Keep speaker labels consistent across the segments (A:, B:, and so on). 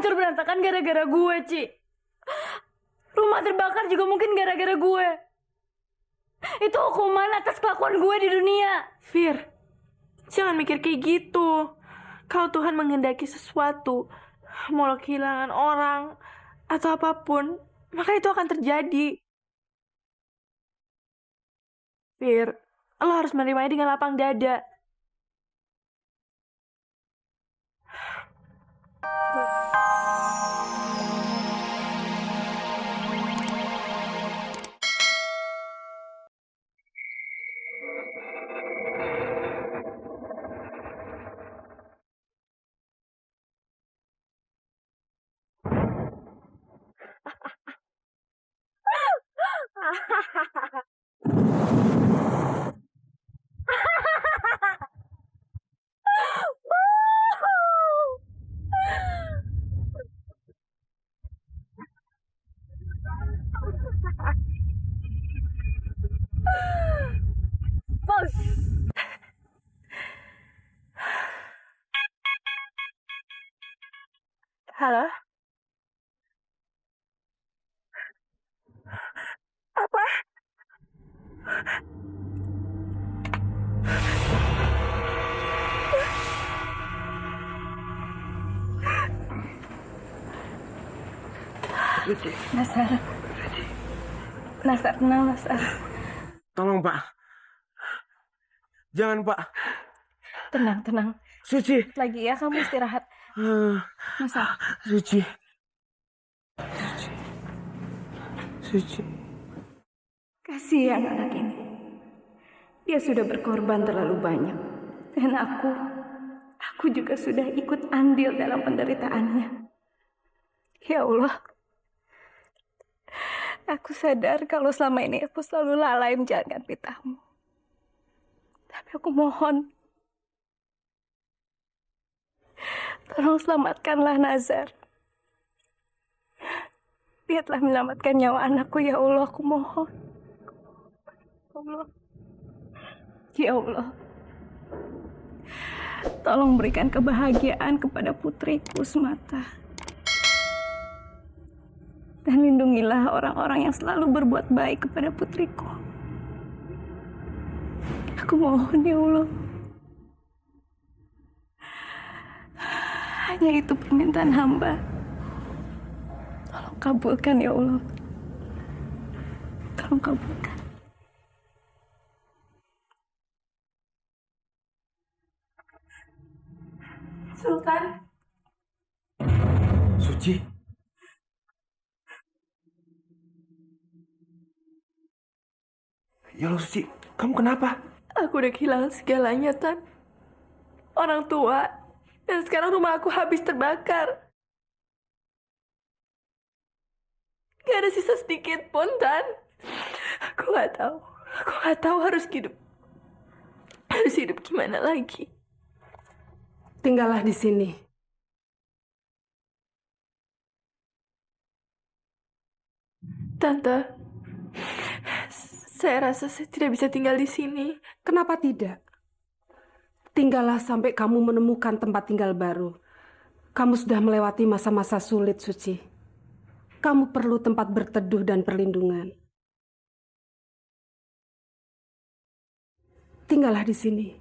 A: hancur berantakan gara-gara gue, Ci. Rumah terbakar juga mungkin gara-gara gue. Itu hukuman atas kelakuan gue di dunia.
B: Fir, jangan mikir kayak gitu. Kalau Tuhan menghendaki sesuatu, mau lo kehilangan orang atau apapun, maka itu akan terjadi. Fir, lo harus menerimanya dengan lapang dada. Halo? Apa?
C: Suci.
A: Nasar. Nasar, tenang, Nasar.
C: Tolong, Pak. Jangan, Pak.
A: Tenang.
C: Suci.
A: Lagi ya, kamu istirahat. Nasar.
C: Suci.
A: Kasihan anak ini. Dia sudah berkorban terlalu banyak. Dan aku juga sudah ikut andil dalam penderitaannya. Ya Allah. Aku sadar kalau selama ini aku selalu lalai menjalankan perintahmu. Tapi aku mohon, tolong selamatkanlah Nazar. Dia telah menyelamatkan nyawa anakku, ya Allah, aku mohon. Allah. Ya Allah. Tolong berikan kebahagiaan kepada putriku semata. Dan lindungilah orang-orang yang selalu berbuat baik kepada putriku. Aku mohon, ya Allah. Hanya itu permintaan hamba. Tolong kabulkan, ya Allah. Tolong kabulkan.
B: Sultan.
C: Suci. Ya Allah, Suci. Kamu kenapa?
B: Aku udah kehilangan segalanya, Tan. Orang tua. Dan sekarang rumah aku habis terbakar. Gak ada sisa sedikit pun, Tan. Aku gak tahu harus hidup gimana lagi.
D: Tinggallah di sini.
B: Tante, saya rasa saya tidak bisa tinggal di sini.
D: Kenapa tidak? Tinggallah sampai kamu menemukan tempat tinggal baru. Kamu sudah melewati masa-masa sulit, Suci. Kamu perlu tempat berteduh dan perlindungan. Tinggallah di sini.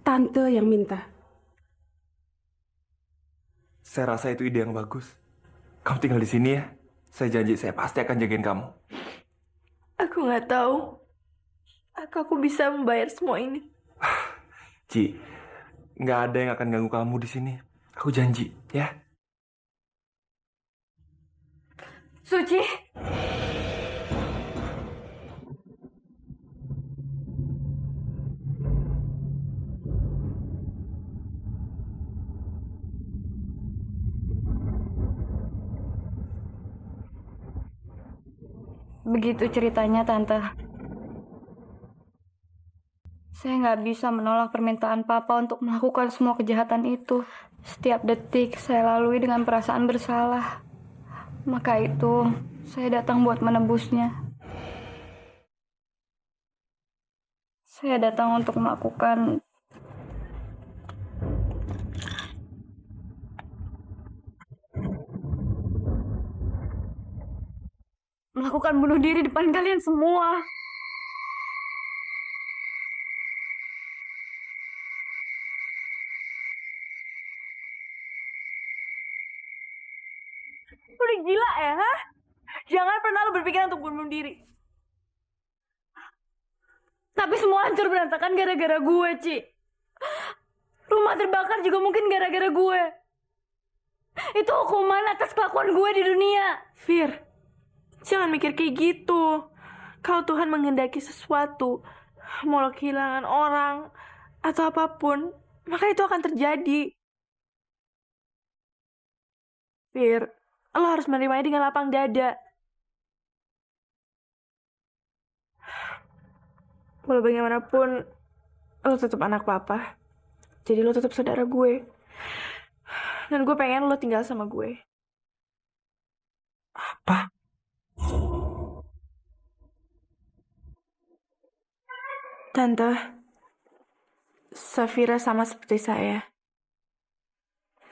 D: Tante yang minta.
C: Saya rasa itu ide yang bagus. Kamu tinggal di sini ya. Saya janji saya pasti akan jagain kamu.
B: Aku nggak tahu. Aku bisa membayar semua ini.
C: Ci, nggak ada yang akan ganggu kamu di sini. Aku janji, ya.
A: Suci. Begitu ceritanya, Tante. Saya nggak bisa menolak permintaan Papa untuk melakukan semua kejahatan itu. Setiap detik saya lalui dengan perasaan bersalah. Maka itu, saya datang buat menebusnya. Saya datang untuk melakukan melakukan bunuh diri depan kalian semua.
B: Lu udah gila ya, ha? Jangan pernah lu berpikiran untuk bunuh diri.
A: Tapi semua hancur berantakan gara-gara gue, Ci. Rumah terbakar juga mungkin gara-gara gue. Itu hukuman atas kelakuan gue di dunia.
B: Fir, jangan mikir kayak gitu. Kalau Tuhan menghendaki sesuatu, mau lo kehilangan orang, atau apapun, maka itu akan terjadi. Fir, lo harus menerimanya dengan lapang dada. Walau bagaimanapun, lo tetap anak papa. Jadi lo tetap saudara gue. Dan gue pengen lo tinggal sama gue.
C: Apa?
B: Tante, Safira sama seperti saya.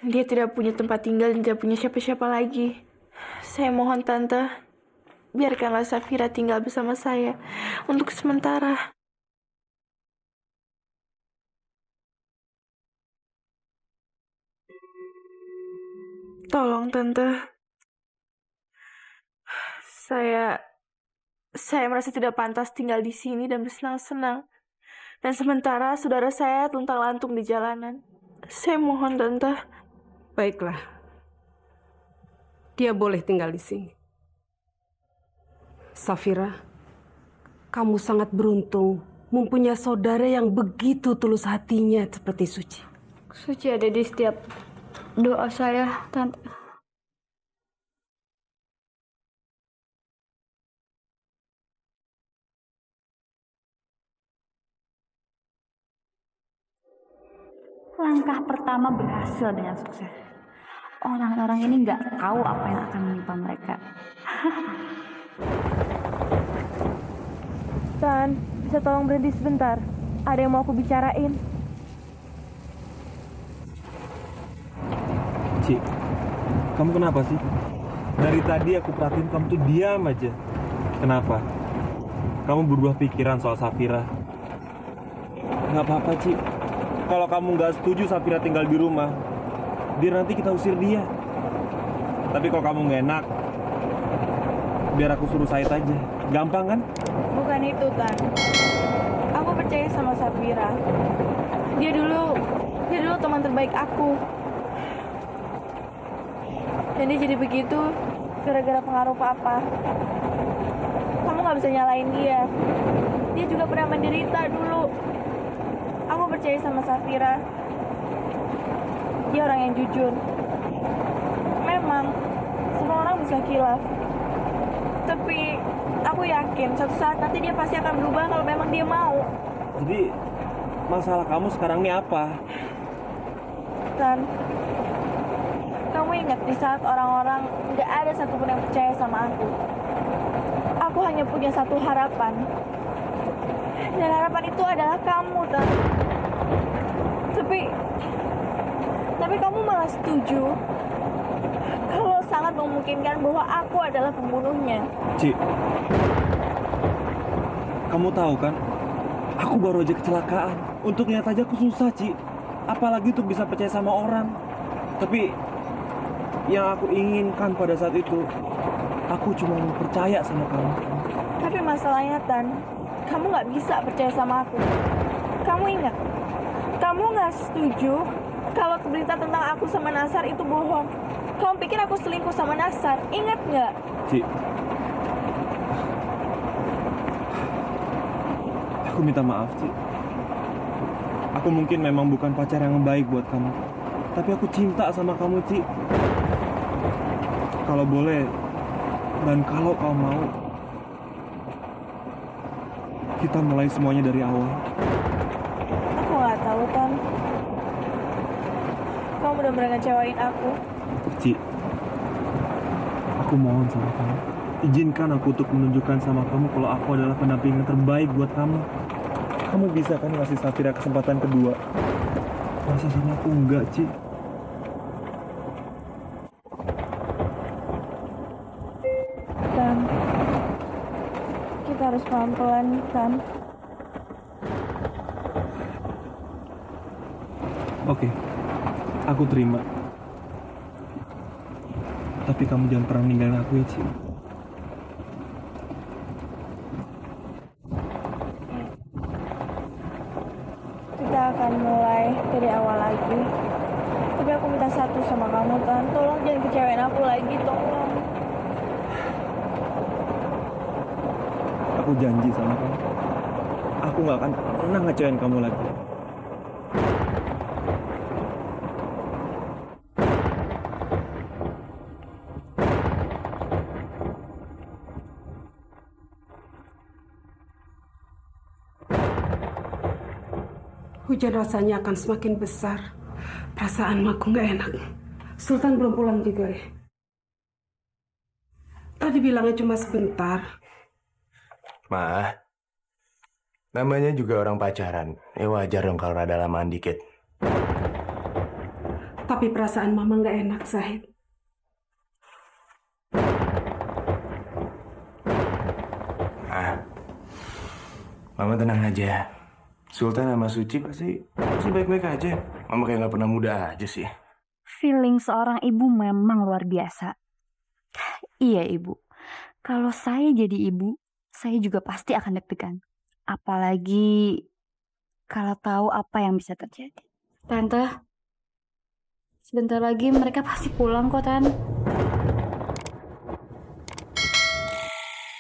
B: Dia tidak punya tempat tinggal dan tidak punya siapa-siapa lagi. Saya mohon Tante, biarkanlah Safira tinggal bersama saya untuk sementara. Tolong Tante. Saya merasa tidak pantas tinggal di sini dan bersenang-senang. Dan sementara saudara saya tuntang-lantung di jalanan. Saya mohon Tante.
D: Baiklah. Dia boleh tinggal di sini. Safira, kamu sangat beruntung mempunyai saudara yang begitu tulus hatinya seperti Suci.
A: Suci ada di setiap doa saya, Tante.
E: Langkah pertama berhasil dengan sukses. Orang-orang ini nggak tahu apa yang akan menimpa mereka.
B: Tan, bisa tolong berhenti sebentar? Ada yang mau aku bicarain.
C: Ci, kamu kenapa sih? Dari tadi aku perhatiin kamu tuh diam aja. Kenapa? Kamu berubah pikiran soal Safira? Nggak apa-apa, Ci. Kalau kamu nggak setuju Safira tinggal di rumah, biar nanti kita usir dia. Tapi kalau kamu nggak enak, biar aku suruh Said aja. Gampang kan?
B: Bukan itu, Tan. Aku percaya sama Safira. Dia dulu teman terbaik aku. Dan dia jadi begitu gara-gara pengaruh papa. Kamu nggak bisa nyalain dia. Dia juga pernah menderita dulu. Aku percaya sama Safira. Dia orang yang jujur. Memang semua orang bisa khilaf. Tapi aku yakin suatu saat nanti dia pasti akan berubah kalau memang dia mau.
C: Jadi masalah kamu sekarang ini apa?
B: Dan kamu ingat di saat orang-orang nggak ada satupun yang percaya sama aku hanya punya satu harapan. Dan harapan itu adalah kamu, Tan. Tapi kamu malah setuju kalau sangat memungkinkan bahwa aku adalah pembunuhnya.
C: Ci, kamu tahu kan? Aku baru aja kecelakaan. Untuk lihat aja aku susah, Ci. Apalagi untuk bisa percaya sama orang. Tapi yang aku inginkan pada saat itu, aku cuma mau percaya sama kamu.
B: Tapi masalahnya, Tan, kamu nggak bisa percaya sama aku. Kamu ingat, kamu nggak setuju kalau berita tentang aku sama Nasar itu bohong. Kamu pikir aku selingkuh sama Nasar, ingat nggak?
C: Ci, aku minta maaf, Ci. Aku mungkin memang bukan pacar yang baik buat kamu. Tapi aku cinta sama kamu, Ci. Kalau boleh, dan kalau kau mau, kita mulai semuanya dari awal.
B: Aku nggak tahu, Tan. Kamu benar-benar ngecewain aku.
C: Ci, aku mohon sama kamu. Izinkan aku untuk menunjukkan sama kamu kalau aku adalah pendamping yang terbaik buat kamu. Kamu bisa kan ngasih Safira kesempatan kedua? Masa sama aku enggak, Ci?
B: Dan harus pelan-pelan, Tan.
C: Oke, aku terima. Tapi kamu jangan pernah ninggalin aku ya, Ci.
B: Kita akan mulai dari awal lagi. Tapi aku minta satu sama kamu, Tan. Tolong jangan kecewain aku lagi, tolong.
C: Aku janji sama kamu. Aku nggak akan pernah ngecewain kamu lagi.
D: Hujan rasanya akan semakin besar. Perasaan aku nggak enak. Sultan belum pulang juga ya. Tadi bilangnya cuma sebentar.
F: Ma, namanya juga orang pacaran. Ya wajar dong kalau rada lamaan dikit.
D: Tapi perasaan mama nggak enak, Zahid.
F: Mama tenang aja. Sultan sama Suci pasti baik-baik aja. Mama kayak nggak pernah muda aja sih.
E: Feeling seorang ibu memang luar biasa. Iya ibu, kalau saya jadi ibu, saya juga pasti akan deg-degan. Apalagi kalau tahu apa yang bisa terjadi.
A: Tante, sebentar lagi mereka pasti pulang kok, Tan.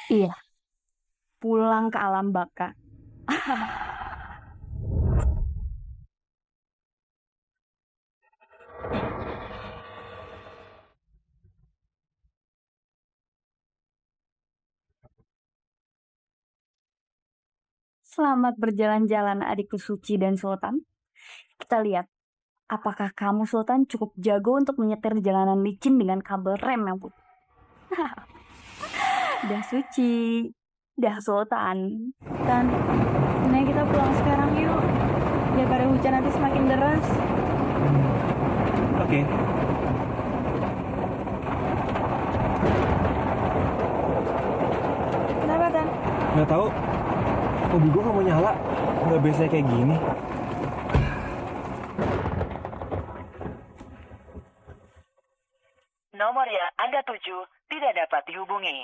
E: Iya, pulang ke alam baka. Selamat berjalan-jalan adikku Suci dan Sultan. Kita lihat, apakah kamu Sultan cukup jago untuk menyetir jalanan licin dengan kabel rem yang putih. Dah Suci, dah Sultan.
B: Tan, nah kita pulang sekarang yuk. Daripada hujan nanti semakin deras.
C: Oke.
B: Kenapa, Tan?
C: Nggak tahu. Mobil gue nggak mau nyala. Nggak biasanya kayak gini.
G: Nomor yang Anda tuju tidak dapat dihubungi.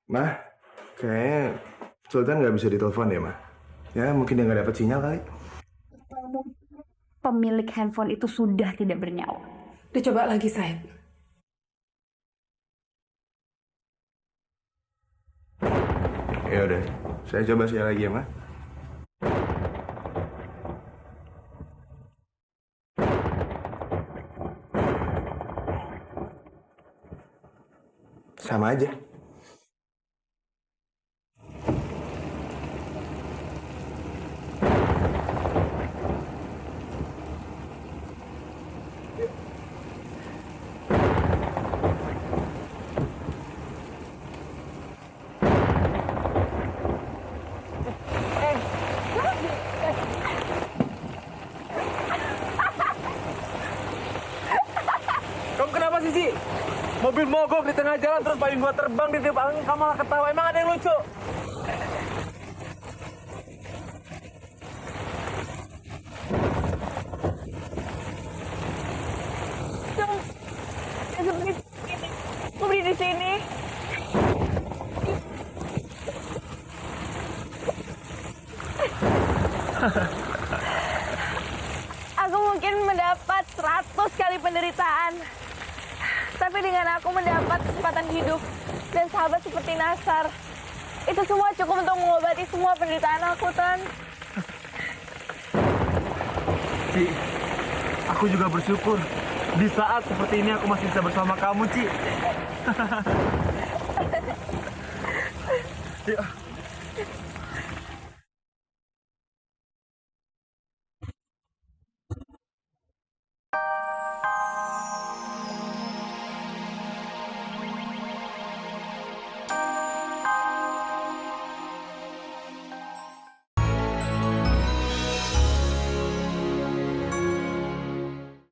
F: Ma, kayaknya Sultan nggak bisa ditelepon deh, Ma. Ya, mungkin dia nggak dapat sinyal kali.
E: Pemilik handphone itu sudah tidak bernyawa.
D: Dicoba lagi, Zahid.
F: Ya udah, saya coba sekali lagi ya, Ma. Sama aja.
C: Kamu kenapa sih, Ci? Mobil mogok di tengah jalan terus payung gua terbang di tiup angin, kamu malah ketawa. Emang ada yang lucu?
B: Aku berdiri di sini. Aku mungkin mendapat 100 kali penderitaan. Tapi dengan aku mendapat kesempatan hidup dan sahabat seperti Nasar, itu semua cukup untuk mengobati semua penderitaan aku, Tan.
C: Ci, aku juga bersyukur di saat seperti ini aku masih bisa bersama kamu, Ci. Yuk.